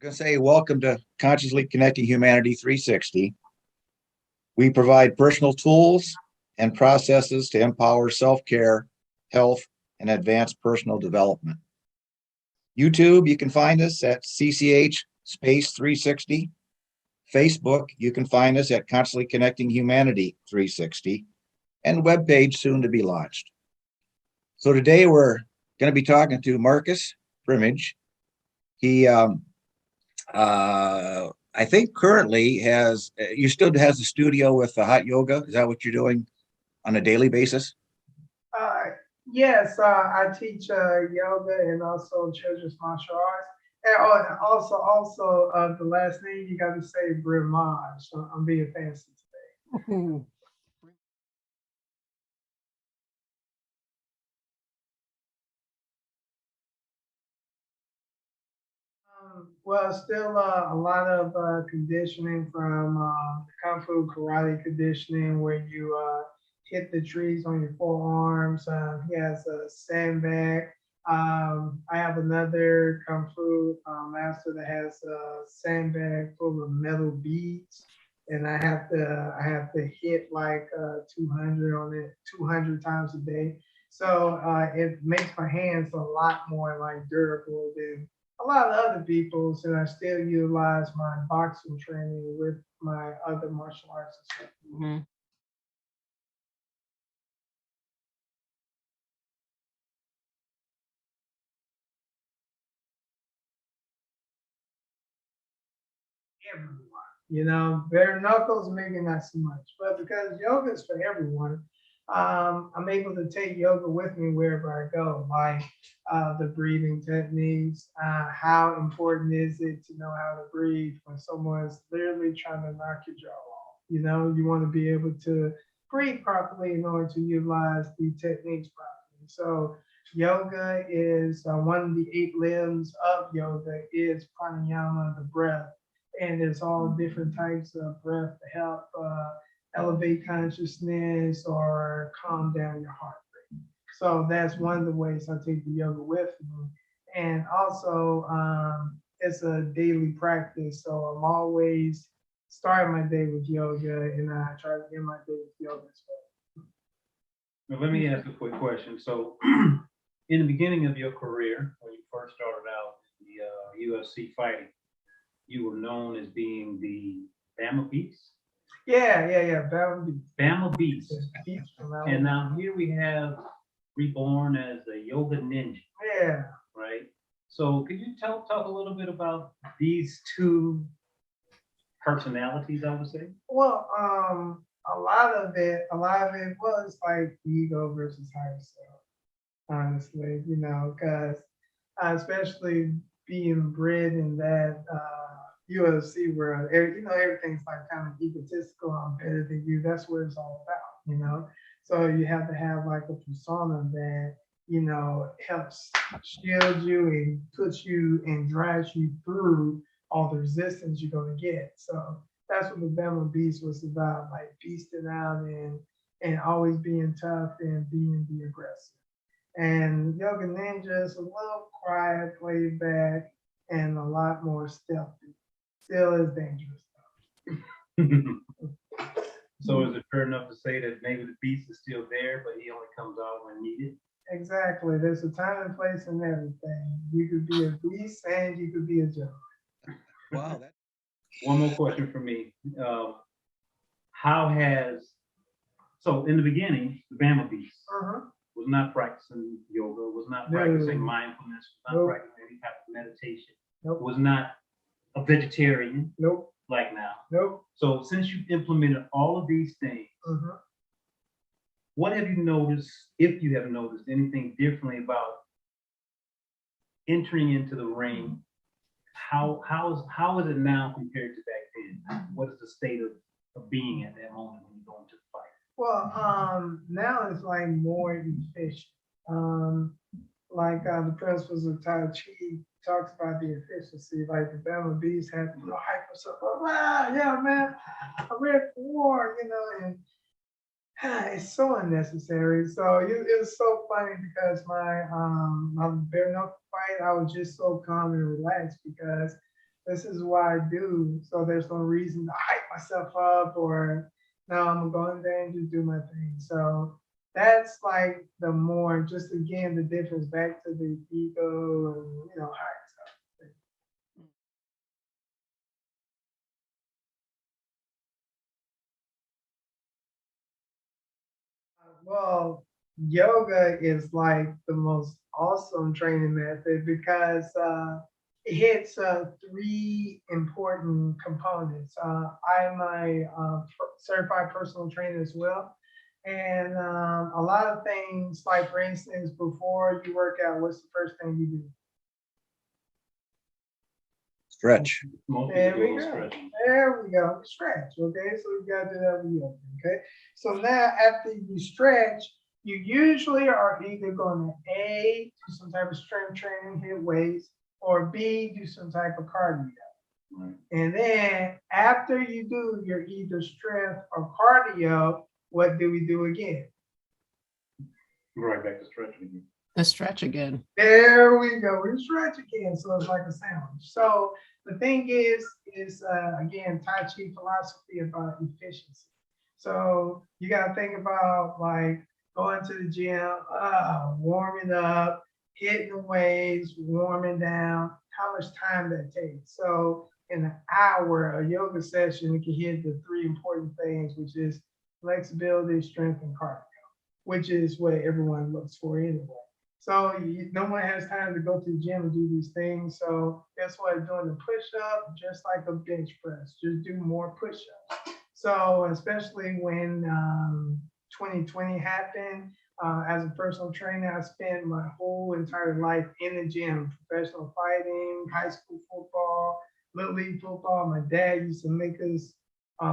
Going to say welcome to Consciously Connecting Humanity 360. We provide personal tools and processes to empower self-care, health, and advance personal development. YouTube, you can find us at CCH Space 360. Facebook, you can find us at Consciously Connecting Humanity 360, and webpage soon to be launched. So today we're going to be talking to Marcus Brimage. He I think currently you still has a studio with the hot yoga. Is that what you're doing on a daily basis? Yes, I teach yoga and also children's martial arts. And also, the last name you got to say Brimage. So I'm being fancy today. Well, still a lot of conditioning from Kung Fu karate conditioning where you hit the trees on your forearms. He has a sandbag. I have another Kung Fu master that has a sandbag full of metal beads. And I have to hit like 200 on it 200 times a day. So it makes my hands a lot more like durable than a lot of other people's, and I still utilize my boxing training with my other martial arts and stuff. Mm-hmm. Everyone, bare knuckles, maybe not so much, but because yoga is for everyone, I'm able to take yoga with me wherever I go, like the breathing techniques. How important is it to know how to breathe when someone's literally trying to knock your jaw off? You want to be able to breathe properly in order to utilize the techniques properly. So yoga is one of the 8 limbs of yoga is pranayama, the breath, and there's all different types of breath to help elevate consciousness or calm down your heart rate. So that's one of the ways I take the yoga with me. And also, it's a daily practice. So I'm always starting my day with yoga, and I try to end my day with yoga as well. Now, let me ask a quick question. So, in the beginning of your career, when you first started out in the UFC fighting, you were known as being the Bama Beast. Yeah, Bama Beast. Bama Beast. And now here we have reborn as a yoga ninja. Yeah. Right. So could you talk a little bit about these two personalities, I would say? Well, a lot of it was like ego versus higher self, honestly, because especially being bred in that UFC world, everything's like kind of egotistical. I'm better than you. That's what it's all about. So you have to have like a persona that helps shield you and puts you and drives you through all the resistance you're gonna get. So that's what the Bama Beast was about, like beasting out and always being tough and being the aggressor. And Yoga Ninja is a little quiet, laid back, and a lot more stealthy. Still is dangerous though. So is it fair enough to say that maybe the beast is still there, but he only comes out when needed? Exactly. There's a time and place in everything. You could be a beast and you could be a joke. Wow. One more question for me. So in the beginning, the Bama Beast was not practicing yoga, was not practicing mindfulness, was not practicing any type of meditation, was not a vegetarian like now. So since you've implemented all of these things, what have you noticed, if you have noticed anything differently about entering into the ring? How is it now compared to back then? What is the state of being at that moment when you go into the fight? Well, now it's like more efficient. Like the principles of Tai Chi talks about the efficiency. Like the Bama Beast had to hype himself up. Yeah, man, I'm ready for war, and it's so unnecessary. So it was so funny because my bare knuckle fight, I was just so calm and relaxed because This is what I do. So there's no reason to hype myself up or no, I'm gonna go in there and just do my thing. So that's like the more, just again, the difference back to the ego and, hype stuff. Well, yoga is like the most awesome training method because it hits three important components. I'm a certified personal trainer as well. And a lot of things, like for instance, before you work out, what's the first thing you do? Stretch. There we go. There we go. Stretch. Okay, so you gotta do that with yoga. Okay, so now after you stretch, you usually are either going to A, do some type of strength training, hit weights, or B, do some type of cardio. Right. And then after you do your either strength or cardio, what do we do again? Right back to stretching again. The stretch again. There we go. We stretch again. So it's like a sandwich. So the thing is again, Tai Chi philosophy about efficiency. So you got to think about like going to the gym, warming up, hitting the weights, warming down, how much time that takes. So in an hour, a yoga session, you can hit the three important things, which is flexibility, strength, and cardio, which is what everyone looks for anyway. So no one has time to go to the gym and do these things. So guess what? Doing the push-up, just like a bench press, just do more push-ups. So especially when 2020 happened, as a personal trainer, I spent my whole entire life in the gym, professional fighting, high school football, little league football. My dad used to make us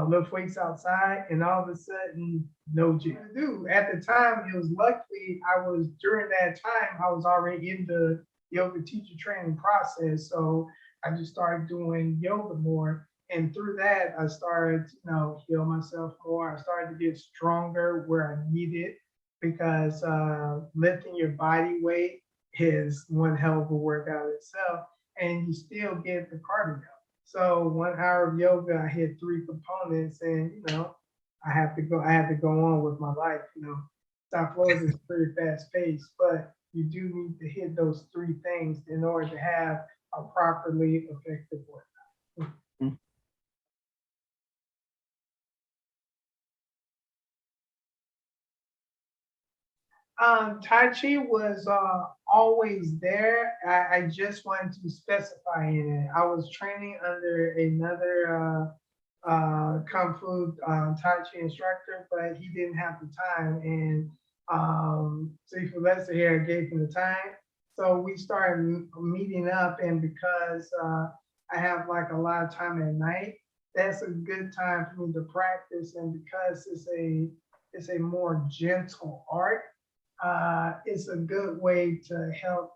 lift weights outside, and all of a sudden, no gym to do. At the time, it was luckily during that time, I was already in the yoga teacher training process. So I just started doing yoga more. And through that, I started, heal myself more. I started to get stronger where I needed because lifting your body weight is one hell of a workout itself. And you still get the cardio. So 1 hour of yoga, I hit three components, and I have to go on with my life. South Florida is pretty fast paced, but you do need to hit those three things in order to have a properly effective workout. Tai Chi was always there. I just wanted to specify in it. I was training under another Kung Fu Tai Chi instructor, but he didn't have the time. And Sifu Lester here gave him the time. So we started meeting up, and because I have like a lot of time at night, that's a good time for me to practice. And because it's a more gentle art, it's a good way to help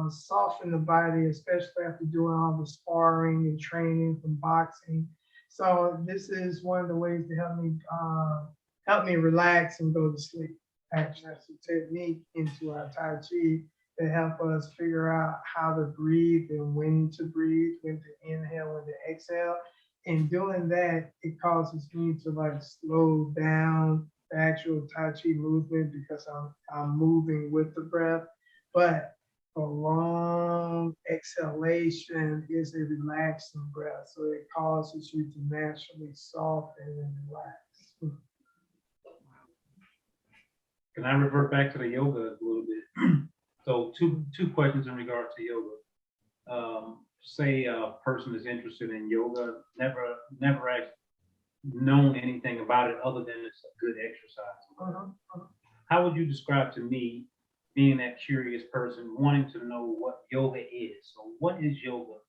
soften the body, especially after doing all the sparring and training from boxing. So this is one of the ways to help me relax and go to sleep. Actually, that's a technique into our Tai Chi to help us figure out how to breathe and when to breathe, when to inhale, when to exhale. In doing that, it causes me to like slow down the actual Tai Chi movement because I'm moving with the breath. But a long exhalation is a relaxing breath. So it causes you to naturally soften and relax. Can I revert back to the yoga a little bit? So two questions in regard to yoga. Say a person is interested in yoga, never actually known anything about it other than it's a good exercise. How would you describe to me, being that curious person, wanting to know what yoga is? So what is yoga?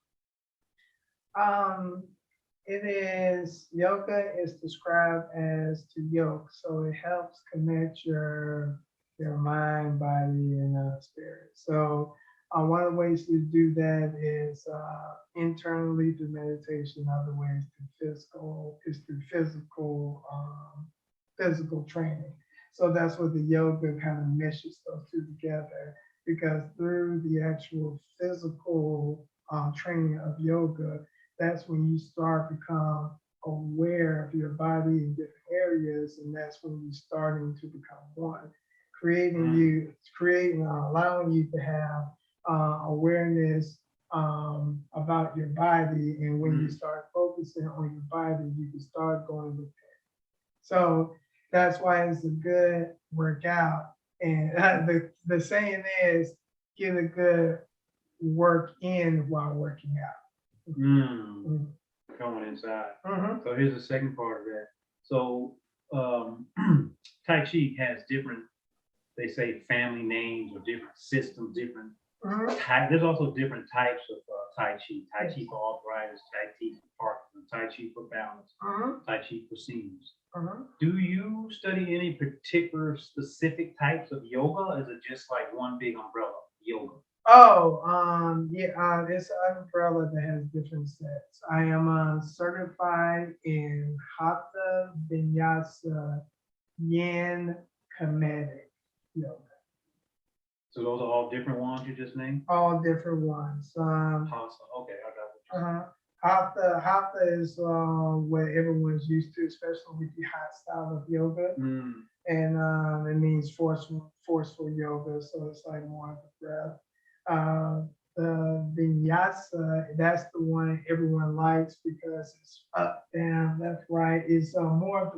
Yoga is described as to yoke. So it helps connect your mind, body, and spirit. So one of the ways to do that is internally through meditation. Other ways through physical training. So that's what the yoga kind of meshes those two together, because through the actual physical training of yoga, that's when you start to become aware of your body in different areas, and that's when you're starting to become one, allowing you to have awareness about your body. And when you start focusing on your body, you can start going with it. So that's why it's a good workout. And the saying is, get a good work in while working out. Going inside. Mm-hmm. So here's the second part of that. So Tai Chi has different, they say, family names or different systems, different types. There's also different types of Tai Chi. Tai Chi for arthritis, Tai Chi for Parkinson, Tai Chi for balance, Tai Chi for seniors. Do you study any particular specific types of yoga? Is it just like one big umbrella, yoga? It's an umbrella that has different sets. I am certified in Hatha, Vinyasa, Yin, Kemetic yoga. So those are all different ones you just named? All different ones. Hatha, okay, I got it. Hatha is what everyone's used to, especially with the hot style of yoga. And it means forceful yoga, so it's like more of a breath. The vinyasa, that's the one everyone likes because it's up, down, left, right. It's more of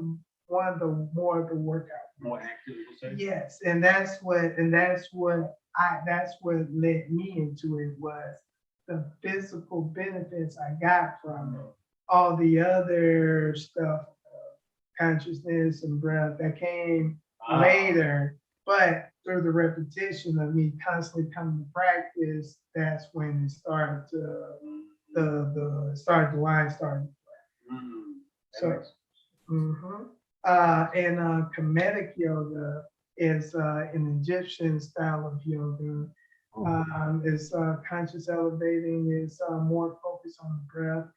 the workout. More active, yes, and that's what led me into it, was the physical benefits I got from it. All the other stuff, consciousness and breath, that came later, but through the repetition of me constantly coming to practice, that's when it started to the line started to play. So, and Kemetic yoga is an Egyptian style of yoga. It's conscious elevating, is more focused on the breath.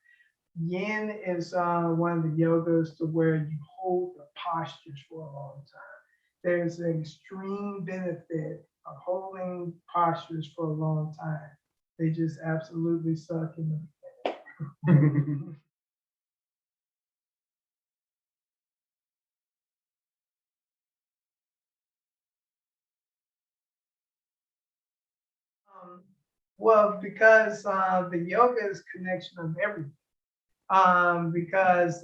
Yin is one of the yogas to where you hold the postures for a long time. There's an extreme benefit of holding postures for a long time. They just absolutely suck in the beginning. Well, because the yoga is connection of everything. Because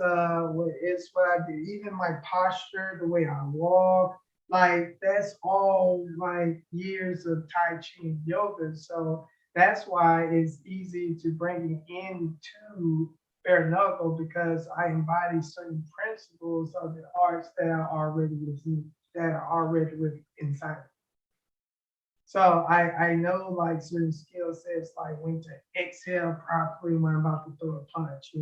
it's what I do. Even my posture, the way I walk, like that's all like years of Tai Chi and yoga. So that's why it's easy to bring it into bare knuckle, because I embody certain principles of the arts that are already within inside. So I know like certain skill sets, like when to exhale properly when I'm about to throw a punch,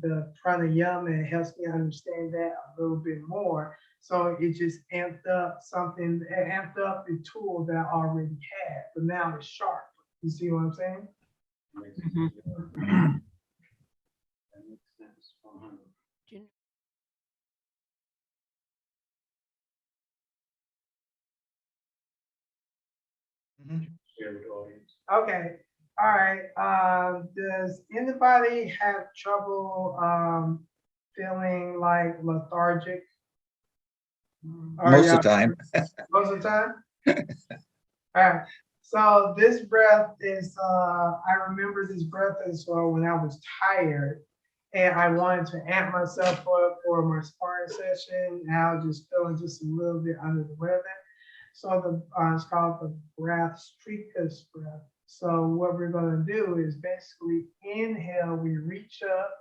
the pranayama helps me understand that a little bit more. So it just amped up the tool that I already had, but now it's sharp. You see what I'm saying? That makes sense. 100. Share with the audience. Okay. All right. Does anybody have trouble feeling like lethargic? Most of the time. Most of the time? All right. So this breath is, I remember this breath is when I was tired and I wanted to amp myself up for my sparring session. And I was just feeling just a little bit under the weather. So it's called the breath, Strika's breath. So what we're going to do is basically inhale, we reach up,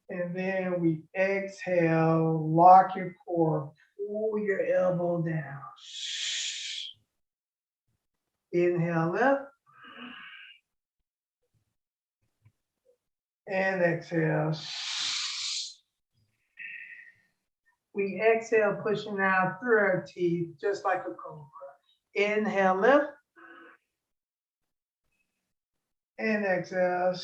and then we exhale, lock your core, pull your elbow down. Inhale up, and exhale. We exhale, pushing out through our teeth, just like a cobra. Inhale, lift. And exhale.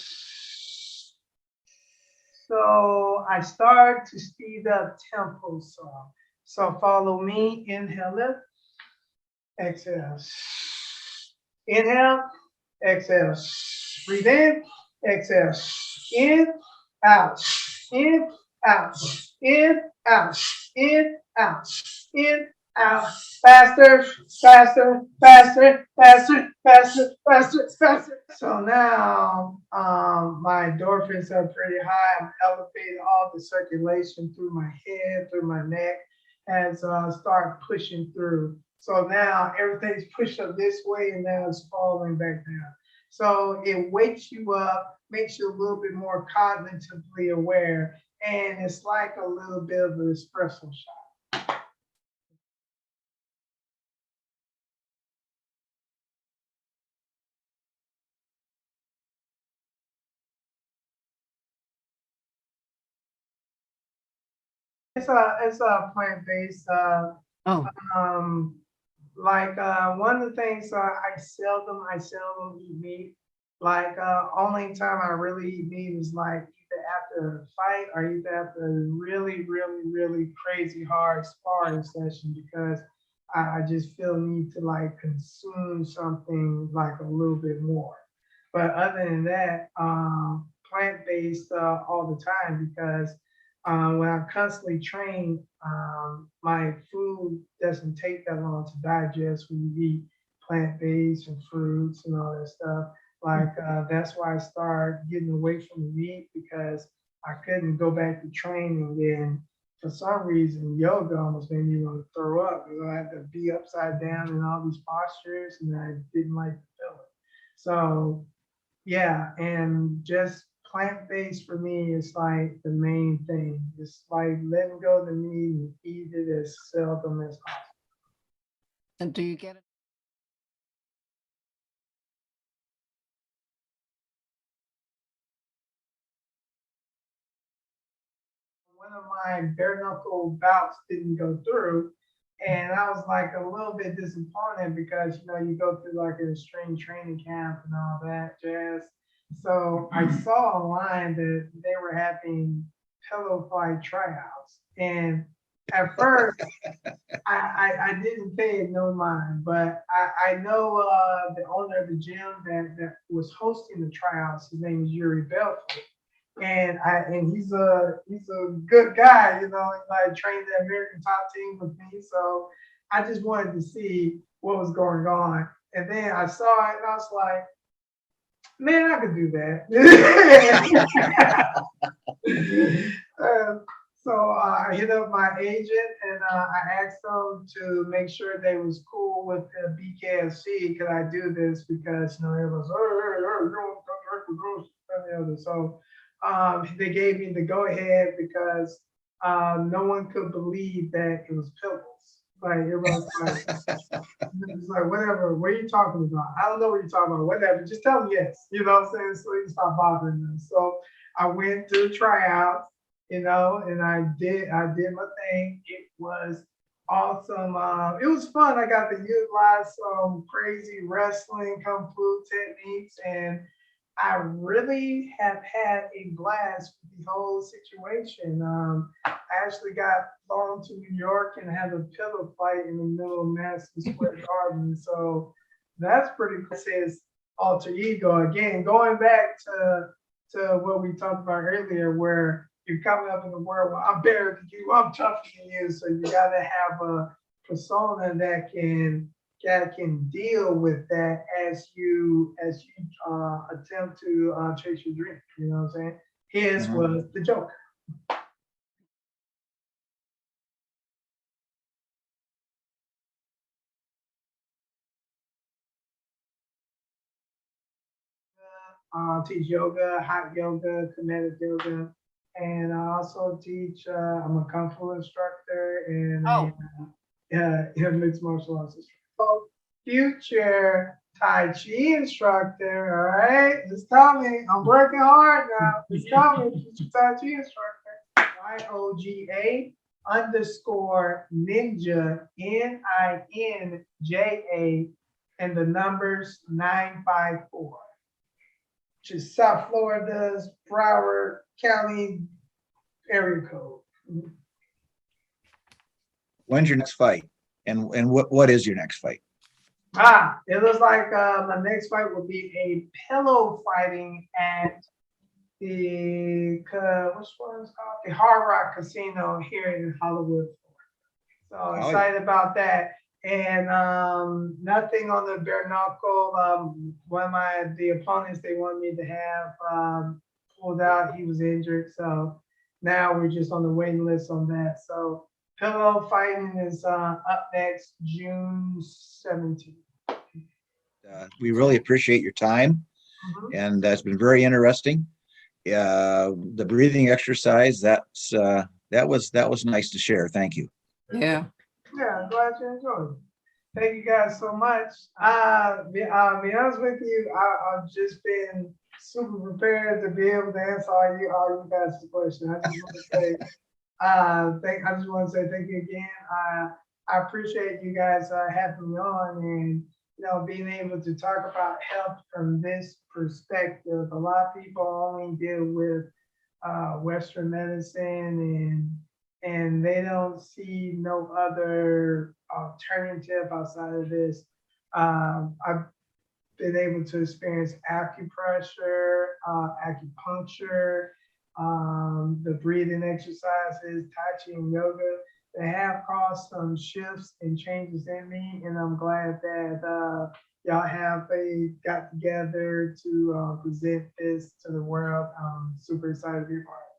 So I start to speed up tempo some. So follow me. Inhale, lift. Exhale. Inhale, exhale. Breathe in, exhale. In, out, in, out, in, out, in, out, in, out. Faster, faster, faster, faster, faster, faster, faster. So now my endorphins are pretty high. I'm elevating all the circulation through my head, through my neck, as start pushing through. So now everything's pushed up this way and now it's falling back down. So it wakes you up, makes you a little bit more cognitively aware, and it's like a little bit of an espresso shot. It's a plant-based. Like one of the things I seldom eat meat. Like only time I really eat meat is like either after a fight or either after a really crazy hard sparring session, because I just feel need to like consume something like a little bit more. But other than that, plant-based all the time, because when I constantly train, my food doesn't take that long to digest when you eat plant-based and fruits and all that stuff. Like that's why I started getting away from the meat, because I couldn't go back to training. And for some reason, yoga almost made me want to throw up, because I had to be upside down in all these postures, and I didn't like the feeling. So yeah, and just plant-based for me is like the main thing. It's like letting go of the meat and eat it as seldom as possible. And do you get it? One of my bare knuckle bouts didn't go through, and I was like a little bit disappointed, because you go through like an extreme training camp and all that jazz. So I saw online that they were having pillow fight tryouts, and at first I didn't pay it no mind, but I know the owner of the gym that was hosting the tryouts. His name is Yuri Belfort, and he's a good guy. He like trained the American top team with me, so I just wanted to see what was going on. And then I saw it and I was like, man, I could do that. So I hit up my agent, and I asked them to make sure they was cool with the BKFC. Could I do this? Because everyone's so they gave me the go ahead, because no one could believe that it was pebbles. Like it was like it's like whatever. What are you talking about? I don't know what you're talking about. Whatever. Just tell me yes. You know what I'm saying? So you stop bothering them. So I went to the tryouts, and I did my thing. It was awesome. It was fun. I got to utilize some crazy wrestling kung fu techniques, and I really have had a blast with the whole situation. I actually got flown to New York and had a pillow fight in the middle of Madison Square Garden. So that's pretty cool. It says alter ego again, going back to what we talked about earlier, where you're coming up in the world. Well, I'm better than you. I'm tougher than you. So you got to have a persona that can deal with that as you attempt to chase your dream. You know what I'm saying? His was the Joker. Teach yoga, hot yoga, kinetic yoga, and I also teach. I'm a kung fu instructor and a mixed martial arts instructor. So, future Tai Chi instructor. All right, just tell me. I'm working hard now. Just tell me, future Tai Chi instructor. YOGA_ninja NINJA and the numbers 954. Which is South Florida's Broward County area code. When's your next fight? And what is your next fight? It looks like my next fight will be a pillow fighting at which one is called? The Hard Rock Casino here in Hollywood. So yeah. excited about that. And nothing on the bare knuckle. One of the opponents they wanted me to have pulled out. He was injured. So now we're just on the waiting list on that. So pillow fighting is up next June 17th. We really appreciate your time, and that's been very interesting. The breathing exercise, that was nice to share. Thank you. Yeah. Yeah, I'm glad you enjoyed it. Thank you guys so much. Be honest with you, I've just been super prepared to be able to answer all you guys' questions. I just want to say, I just want to say thank you again. I appreciate you guys having me on and being able to talk about health from this perspective. A lot of people only deal with Western medicine and they don't see no other alternative outside of this. I've been able to experience acupressure, acupuncture, the breathing exercises, Tai Chi and yoga. They have caused some shifts and changes in me, and I'm glad that y'all have got together to present this to the world. I'm super excited to be a part of it.